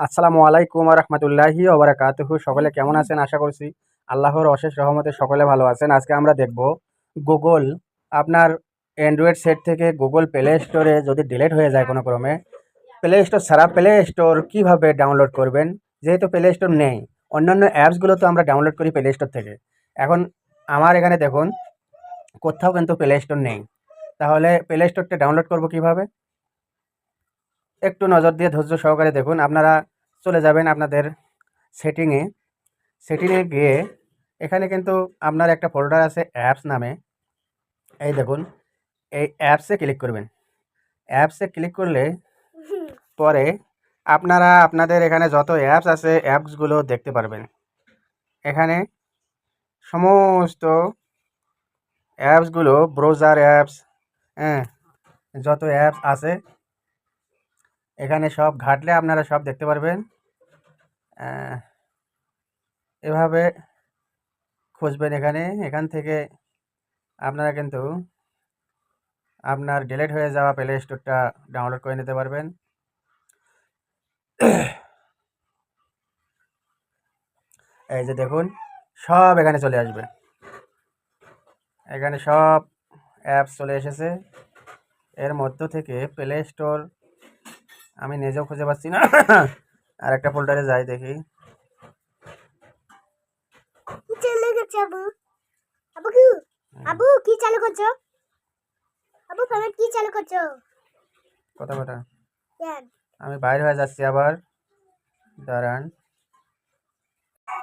আসসালামু আলাইকুম রহমতুল্লাহি ওবরাকাতুহু। সকলে কেমন আছেন? আশা করছি আল্লাহর অশেষ রহমতে সকলে ভালো আছেন। আজকে আমরা দেখব গুগল আপনার অ্যান্ড্রয়েড সেট থেকে গুগল প্লে স্টোরে যদি ডিলিট হয়ে যায় কোনো ক্রমে, প্লে স্টোর ছাড়া প্লে স্টোর কীভাবে ডাউনলোড করবেন। যেহেতু প্লে স্টোর নেই, অন্যান্য অ্যাপসগুলো তো আমরা ডাউনলোড করি প্লে স্টোর থেকে। এখন আমার এখানে দেখুন কোথাও কিন্তু প্লে স্টোর নেই, তাহলে প্লে স্টোরটা ডাউনলোড করব কিভাবে? একটু নজর দিয়ে ধৈর্য সহকারে দেখুন। আপনারা চলে যাবেন আপনাদের সেটিংয়ে গিয়ে এখানে কিন্তু আপনার একটা ফোল্ডার আছে অ্যাপস নামে। এই দেখুন, এই অ্যাপসে ক্লিক করবেন। অ্যাপসে ক্লিক করলে পরে আপনারা আপনাদের এখানে যত অ্যাপস আছে অ্যাপসগুলো দেখতে পারবেন। এখানে সমস্ত অ্যাপসগুলো, ব্রাউজার অ্যাপস, হ্যাঁ, যত অ্যাপস আছে এখানে সব ঘাটলে আপনারা সব দেখতে পারবেন। এভাবে খুঁজবেন এখান থেকে আপনারা কিন্তু আপনার ডিলিট হয়ে যাওয়া প্লে স্টোরটা ডাউনলোড করে নিতে পারবেন। এই যে দেখুন, সব এখানে চলে আসবে। এখানে সব অ্যাপস চলে এসেছে। এর মধ্য থেকে প্লে স্টোর আমি নিজেও খুঁজে পাচ্ছি না। আর একটা ফোল্ডারে যাই দেখি। কি চালু করছো? আবু ফোনে কি চালু করছো? কথা আমি বাইরে হয়ে যাচ্ছি আবার, দাঁড়ান।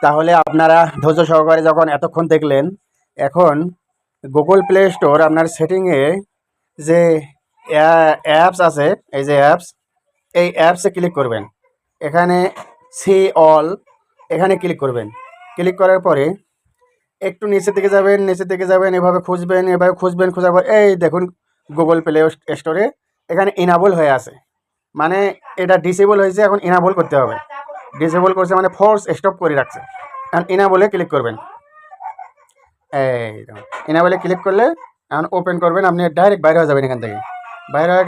তাহলে আপনারা ধৈর্য সহকারে যখন এতক্ষণ দেখলেন, এখন গুগল প্লে স্টোর আপনার সেটিংয়ে যে অ্যাপস আছে, এই যে অ্যাপস, এই অ্যাপসে ক্লিক করবেন। এখানে সি অল, এখানে ক্লিক করবেন। ক্লিক করার পরে একটু নিচের দিকে যাবেন, এভাবে খুঁজবেন। খোঁজার পর এই দেখুন গুগল প্লে স্টোরে এখানে ইনাবল হয়ে আছে, মানে এটা ডিসেবল হয়েছে, এখন ইনাবল করতে হবে। ডিসেবল করছে মানে ফোর্স স্টপ করে রাখছে। এখন ইনাবলে ক্লিক করবেন। এই ইনাবলে ক্লিক করলে এখন ওপেন করবেন, আপনি ডাইরেক্ট বাইরে হয়ে যাবেন এখান থেকে। বাইরে হয়ে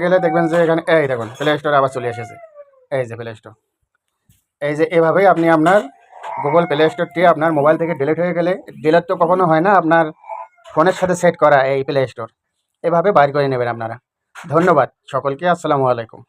গেলে দেখবেন যে এখানে এই দেখুন প্লে স্টোর আবার চলে এসেছে। এই যে প্লে স্টোর, এই যে এভাবেই আপনি আপনার গুগল প্লে স্টোরটি আপনার মোবাইল থেকে ডিলিট হয়ে গেলে, ডিলিট তো কখনো হয় না, আপনার ফোনের সাথে সেট করা এই প্লে স্টোর, এভাবে বাইর করে নেবেন আপনারা। ধন্যবাদ সকলকে। আসসালামু আলাইকুম।